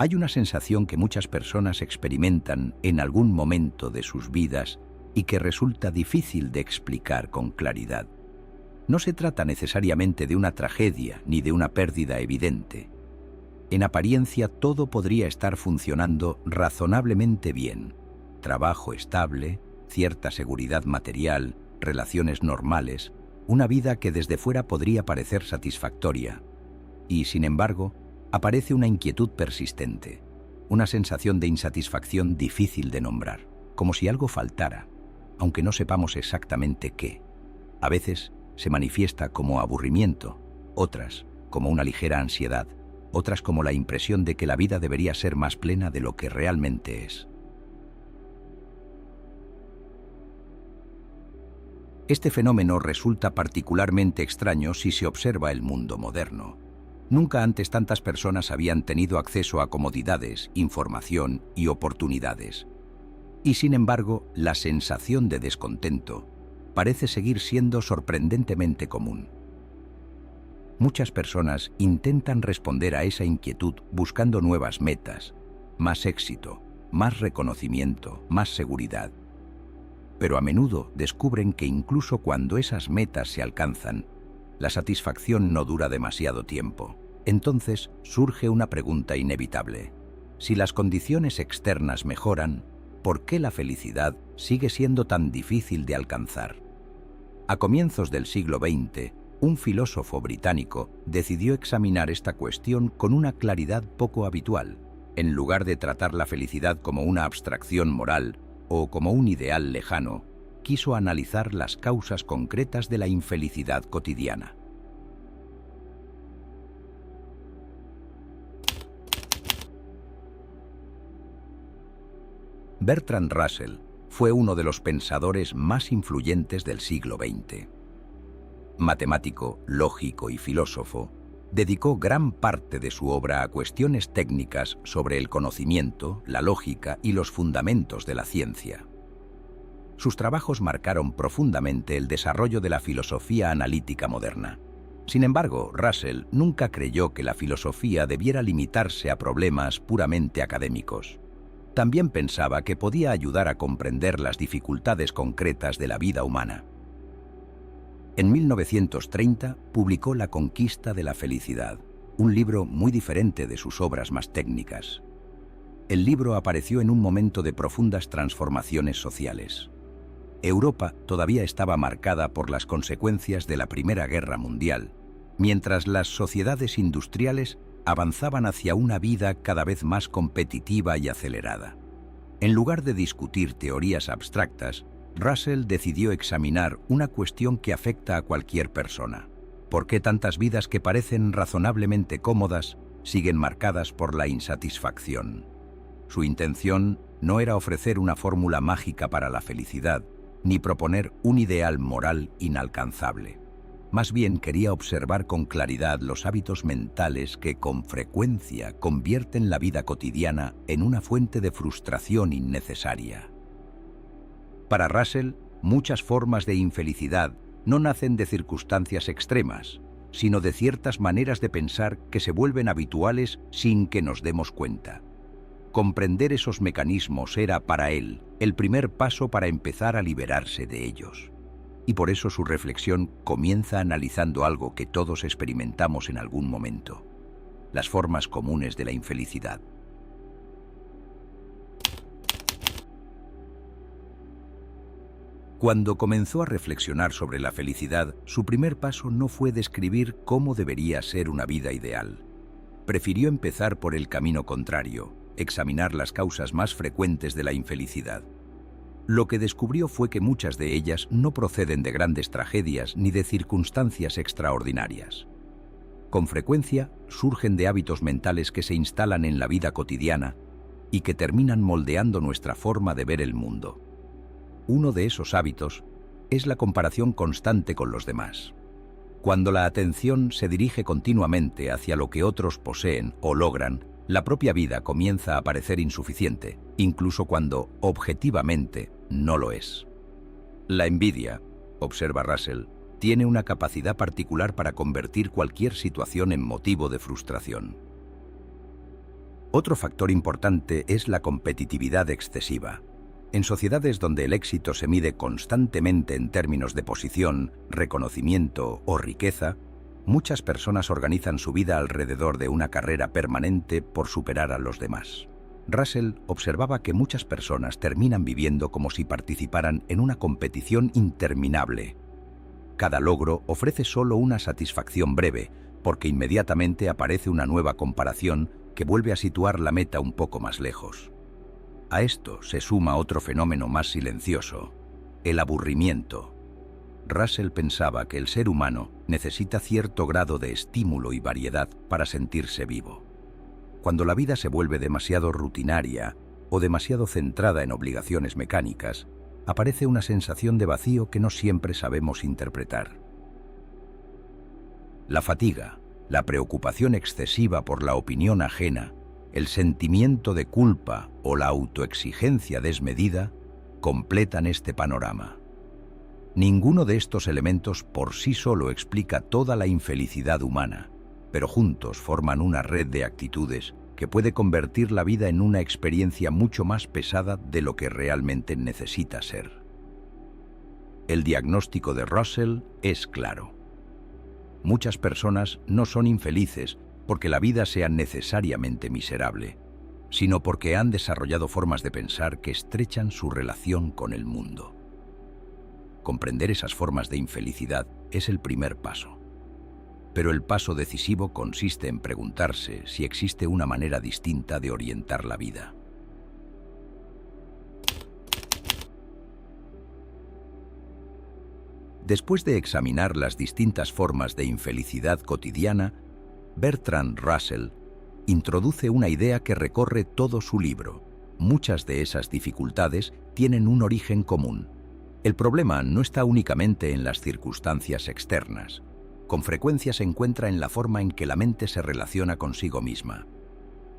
Hay una sensación que muchas personas experimentan en algún momento de sus vidas y que resulta difícil de explicar con claridad. No se trata necesariamente de una tragedia ni de una pérdida evidente. En apariencia todo podría estar funcionando razonablemente bien. Trabajo estable, cierta seguridad material, relaciones normales, una vida que desde fuera podría parecer satisfactoria. Y, sin embargo, aparece una inquietud persistente, una sensación de insatisfacción difícil de nombrar, como si algo faltara, aunque no sepamos exactamente qué. A veces se manifiesta como aburrimiento, otras como una ligera ansiedad, otras como la impresión de que la vida debería ser más plena de lo que realmente es. Este fenómeno resulta particularmente extraño si se observa el mundo moderno. Nunca antes tantas personas habían tenido acceso a comodidades, información y oportunidades. Y sin embargo, la sensación de descontento parece seguir siendo sorprendentemente común. Muchas personas intentan responder a esa inquietud buscando nuevas metas, más éxito, más reconocimiento, más seguridad. Pero a menudo descubren que incluso cuando esas metas se alcanzan, la satisfacción no dura demasiado tiempo. Entonces surge una pregunta inevitable. Si las condiciones externas mejoran, ¿por qué la felicidad sigue siendo tan difícil de alcanzar? A comienzos del siglo XX, un filósofo británico decidió examinar esta cuestión con una claridad poco habitual. En lugar de tratar la felicidad como una abstracción moral o como un ideal lejano, quiso analizar las causas concretas de la infelicidad cotidiana. Bertrand Russell fue uno de los pensadores más influyentes del siglo XX. Matemático, lógico y filósofo, dedicó gran parte de su obra a cuestiones técnicas sobre el conocimiento, la lógica y los fundamentos de la ciencia. Sus trabajos marcaron profundamente el desarrollo de la filosofía analítica moderna. Sin embargo, Russell nunca creyó que la filosofía debiera limitarse a problemas puramente académicos. También pensaba que podía ayudar a comprender las dificultades concretas de la vida humana. En 1930 publicó La conquista de la felicidad, un libro muy diferente de sus obras más técnicas. El libro apareció en un momento de profundas transformaciones sociales. Europa todavía estaba marcada por las consecuencias de la Primera Guerra Mundial, mientras las sociedades industriales avanzaban hacia una vida cada vez más competitiva y acelerada. En lugar de discutir teorías abstractas, Russell decidió examinar una cuestión que afecta a cualquier persona. ¿Por qué tantas vidas que parecen razonablemente cómodas siguen marcadas por la insatisfacción? Su intención no era ofrecer una fórmula mágica para la felicidad, ni proponer un ideal moral inalcanzable. Más bien quería observar con claridad los hábitos mentales que con frecuencia convierten la vida cotidiana en una fuente de frustración innecesaria. Para Russell, muchas formas de infelicidad no nacen de circunstancias extremas, sino de ciertas maneras de pensar que se vuelven habituales sin que nos demos cuenta. Comprender esos mecanismos era, para él, el primer paso para empezar a liberarse de ellos. Y por eso su reflexión comienza analizando algo que todos experimentamos en algún momento: las formas comunes de la infelicidad. Cuando comenzó a reflexionar sobre la felicidad, su primer paso no fue describir cómo debería ser una vida ideal. Prefirió empezar por el camino contrario, examinar las causas más frecuentes de la infelicidad. Lo que descubrió fue que muchas de ellas no proceden de grandes tragedias ni de circunstancias extraordinarias. Con frecuencia surgen de hábitos mentales que se instalan en la vida cotidiana y que terminan moldeando nuestra forma de ver el mundo. Uno de esos hábitos es la comparación constante con los demás. Cuando la atención se dirige continuamente hacia lo que otros poseen o logran, la propia vida comienza a parecer insuficiente, incluso cuando, objetivamente, no lo es. La envidia, observa Russell, tiene una capacidad particular para convertir cualquier situación en motivo de frustración. Otro factor importante es la competitividad excesiva. En sociedades donde el éxito se mide constantemente en términos de posición, reconocimiento o riqueza, muchas personas organizan su vida alrededor de una carrera permanente por superar a los demás. Russell observaba que muchas personas terminan viviendo como si participaran en una competición interminable. Cada logro ofrece solo una satisfacción breve, porque inmediatamente aparece una nueva comparación que vuelve a situar la meta un poco más lejos. A esto se suma otro fenómeno más silencioso: el aburrimiento. Russell pensaba que el ser humano necesita cierto grado de estímulo y variedad para sentirse vivo. Cuando la vida se vuelve demasiado rutinaria o demasiado centrada en obligaciones mecánicas, aparece una sensación de vacío que no siempre sabemos interpretar. La fatiga, la preocupación excesiva por la opinión ajena, el sentimiento de culpa o la autoexigencia desmedida completan este panorama. Ninguno de estos elementos por sí solo explica toda la infelicidad humana, pero juntos forman una red de actitudes que puede convertir la vida en una experiencia mucho más pesada de lo que realmente necesita ser. El diagnóstico de Russell es claro. Muchas personas no son infelices porque la vida sea necesariamente miserable, sino porque han desarrollado formas de pensar que estrechan su relación con el mundo. Comprender esas formas de infelicidad es el primer paso. Pero el paso decisivo consiste en preguntarse si existe una manera distinta de orientar la vida. Después de examinar las distintas formas de infelicidad cotidiana, Bertrand Russell introduce una idea que recorre todo su libro. Muchas de esas dificultades tienen un origen común. El problema no está únicamente en las circunstancias externas. Con frecuencia se encuentra en la forma en que la mente se relaciona consigo misma.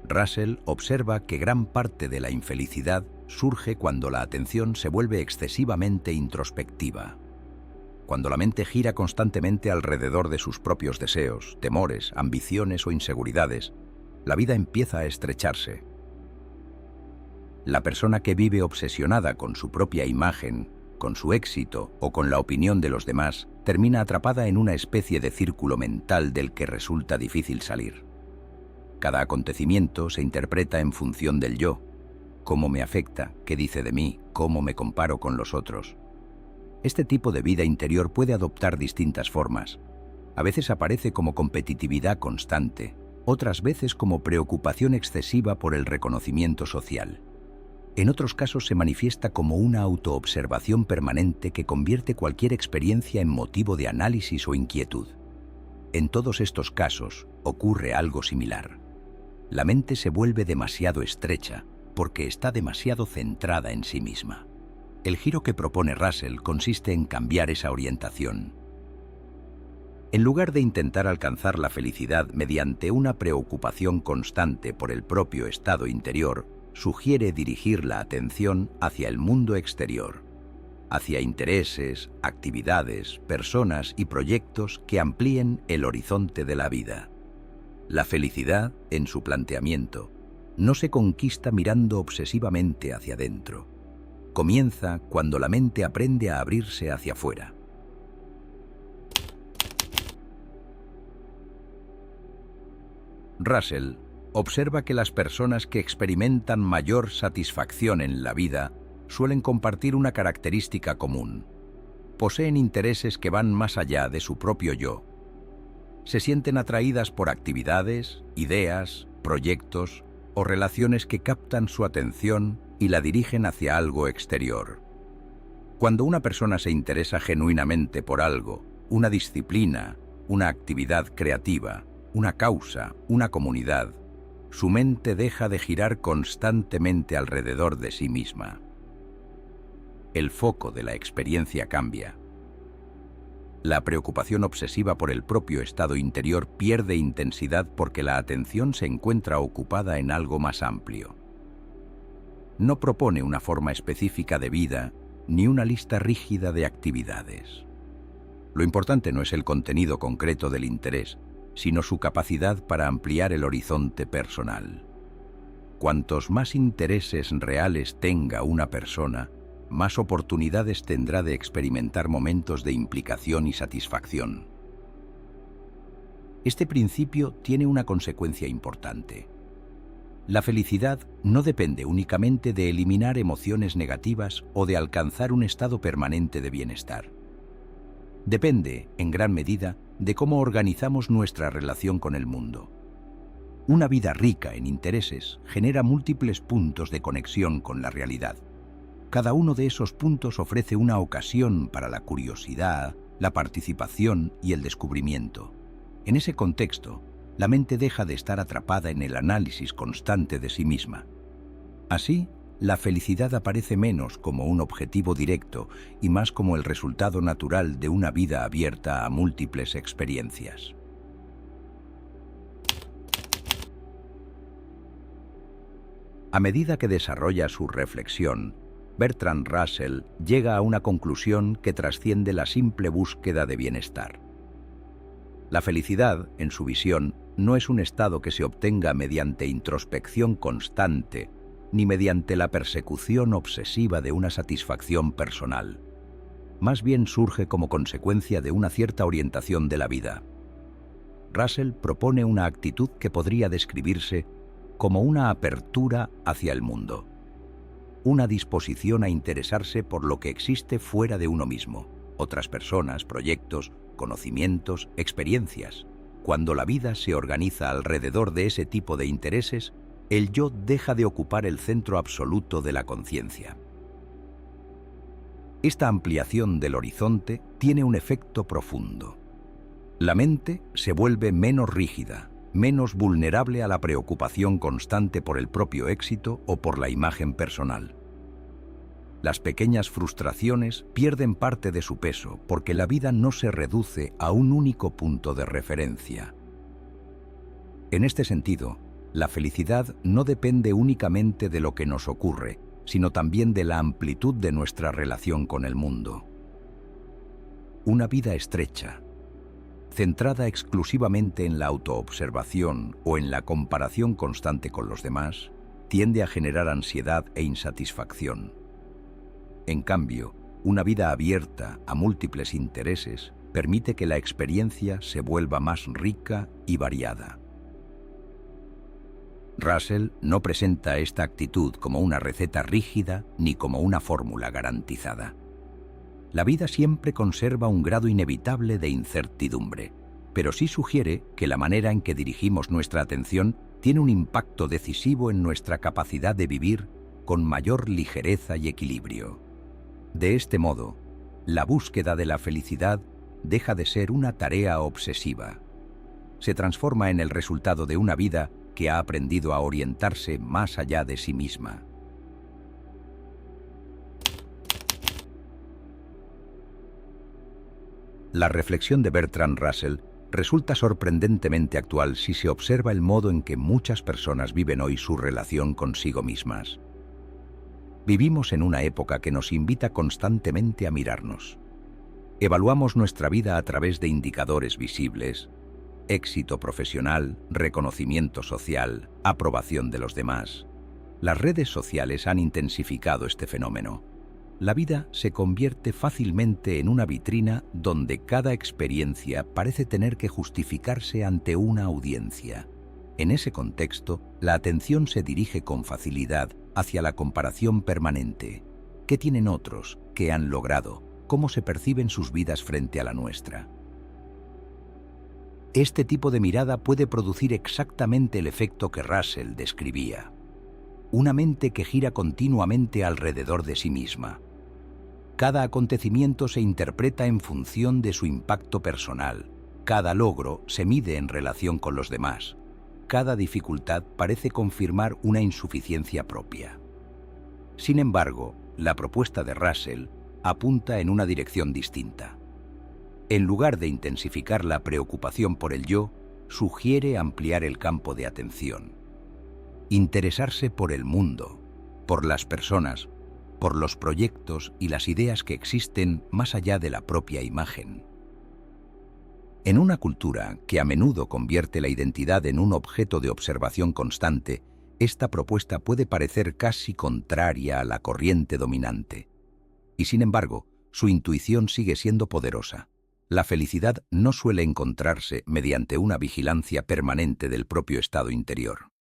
Russell observa que gran parte de la infelicidad surge cuando la atención se vuelve excesivamente introspectiva. Cuando la mente gira constantemente alrededor de sus propios deseos, temores, ambiciones o inseguridades, la vida empieza a estrecharse. La persona que vive obsesionada con su propia imagen, con su éxito o con la opinión de los demás, termina atrapada en una especie de círculo mental del que resulta difícil salir. Cada acontecimiento se interpreta en función del yo. ¿Cómo me afecta? ¿Qué dice de mí? ¿Cómo me comparo con los otros? Este tipo de vida interior puede adoptar distintas formas. A veces aparece como competitividad constante, otras veces como preocupación excesiva por el reconocimiento social. En otros casos se manifiesta como una autoobservación permanente que convierte cualquier experiencia en motivo de análisis o inquietud. En todos estos casos ocurre algo similar. La mente se vuelve demasiado estrecha porque está demasiado centrada en sí misma. El giro que propone Russell consiste en cambiar esa orientación. En lugar de intentar alcanzar la felicidad mediante una preocupación constante por el propio estado interior, sugiere dirigir la atención hacia el mundo exterior, hacia intereses, actividades, personas y proyectos que amplíen el horizonte de la vida. La felicidad, en su planteamiento, no se conquista mirando obsesivamente hacia adentro. Comienza cuando la mente aprende a abrirse hacia afuera. Russell observa que las personas que experimentan mayor satisfacción en la vida suelen compartir una característica común. Poseen intereses que van más allá de su propio yo. Se sienten atraídas por actividades, ideas, proyectos o relaciones que captan su atención y la dirigen hacia algo exterior. Cuando una persona se interesa genuinamente por algo, una disciplina, una actividad creativa, una causa, una comunidad, su mente deja de girar constantemente alrededor de sí misma. El foco de la experiencia cambia. La preocupación obsesiva por el propio estado interior pierde intensidad porque la atención se encuentra ocupada en algo más amplio. No propone una forma específica de vida ni una lista rígida de actividades. Lo importante no es el contenido concreto del interés, sino su capacidad para ampliar el horizonte personal. Cuantos más intereses reales tenga una persona, más oportunidades tendrá de experimentar momentos de implicación y satisfacción. Este principio tiene una consecuencia importante. La felicidad no depende únicamente de eliminar emociones negativas o de alcanzar un estado permanente de bienestar. Depende, en gran medida, de cómo organizamos nuestra relación con el mundo. Una vida rica en intereses genera múltiples puntos de conexión con la realidad. Cada uno de esos puntos ofrece una ocasión para la curiosidad, la participación y el descubrimiento. En ese contexto, la mente deja de estar atrapada en el análisis constante de sí misma. Así, la felicidad aparece menos como un objetivo directo y más como el resultado natural de una vida abierta a múltiples experiencias. A medida que desarrolla su reflexión, Bertrand Russell llega a una conclusión que trasciende la simple búsqueda de bienestar. La felicidad, en su visión, no es un estado que se obtenga mediante introspección constante, ni mediante la persecución obsesiva de una satisfacción personal. Más bien surge como consecuencia de una cierta orientación de la vida. Russell propone una actitud que podría describirse como una apertura hacia el mundo, una disposición a interesarse por lo que existe fuera de uno mismo, otras personas, proyectos, conocimientos, experiencias. Cuando la vida se organiza alrededor de ese tipo de intereses, el yo deja de ocupar el centro absoluto de la conciencia. Esta ampliación del horizonte tiene un efecto profundo. La mente se vuelve menos rígida, menos vulnerable a la preocupación constante por el propio éxito o por la imagen personal. Las pequeñas frustraciones pierden parte de su peso porque la vida no se reduce a un único punto de referencia. En este sentido, la felicidad no depende únicamente de lo que nos ocurre, sino también de la amplitud de nuestra relación con el mundo. Una vida estrecha, centrada exclusivamente en la autoobservación o en la comparación constante con los demás, tiende a generar ansiedad e insatisfacción. En cambio, una vida abierta a múltiples intereses permite que la experiencia se vuelva más rica y variada. Russell no presenta esta actitud como una receta rígida ni como una fórmula garantizada. La vida siempre conserva un grado inevitable de incertidumbre, pero sí sugiere que la manera en que dirigimos nuestra atención tiene un impacto decisivo en nuestra capacidad de vivir con mayor ligereza y equilibrio. De este modo, la búsqueda de la felicidad deja de ser una tarea obsesiva. Se transforma en el resultado de una vida que ha aprendido a orientarse más allá de sí misma. La reflexión de Bertrand Russell resulta sorprendentemente actual si se observa el modo en que muchas personas viven hoy su relación consigo mismas. Vivimos en una época que nos invita constantemente a mirarnos. Evaluamos nuestra vida a través de indicadores visibles: éxito profesional, reconocimiento social, aprobación de los demás. Las redes sociales han intensificado este fenómeno. La vida se convierte fácilmente en una vitrina donde cada experiencia parece tener que justificarse ante una audiencia. En ese contexto, la atención se dirige con facilidad hacia la comparación permanente. ¿Qué tienen otros? ¿Qué han logrado? ¿Cómo se perciben sus vidas frente a la nuestra? Este tipo de mirada puede producir exactamente el efecto que Russell describía: una mente que gira continuamente alrededor de sí misma. Cada acontecimiento se interpreta en función de su impacto personal. Cada logro se mide en relación con los demás. Cada dificultad parece confirmar una insuficiencia propia. Sin embargo, la propuesta de Russell apunta en una dirección distinta. En lugar de intensificar la preocupación por el yo, sugiere ampliar el campo de atención. Interesarse por el mundo, por las personas, por los proyectos y las ideas que existen más allá de la propia imagen. En una cultura que a menudo convierte la identidad en un objeto de observación constante, Esta propuesta puede parecer casi contraria a la corriente dominante. Y sin embargo, su intuición sigue siendo poderosa. La felicidad no suele encontrarse mediante una vigilancia permanente del propio estado interior.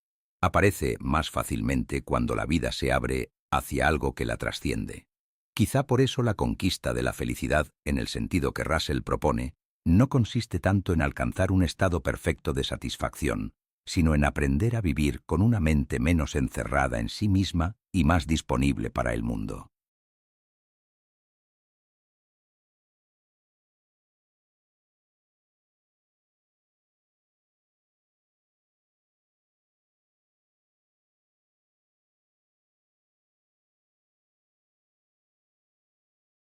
Aparece más fácilmente cuando la vida se abre hacia algo que la trasciende. Quizá por eso la conquista de la felicidad, en el sentido que Russell propone, no consiste tanto en alcanzar un estado perfecto de satisfacción, sino en aprender a vivir con una mente menos encerrada en sí misma y más disponible para el mundo.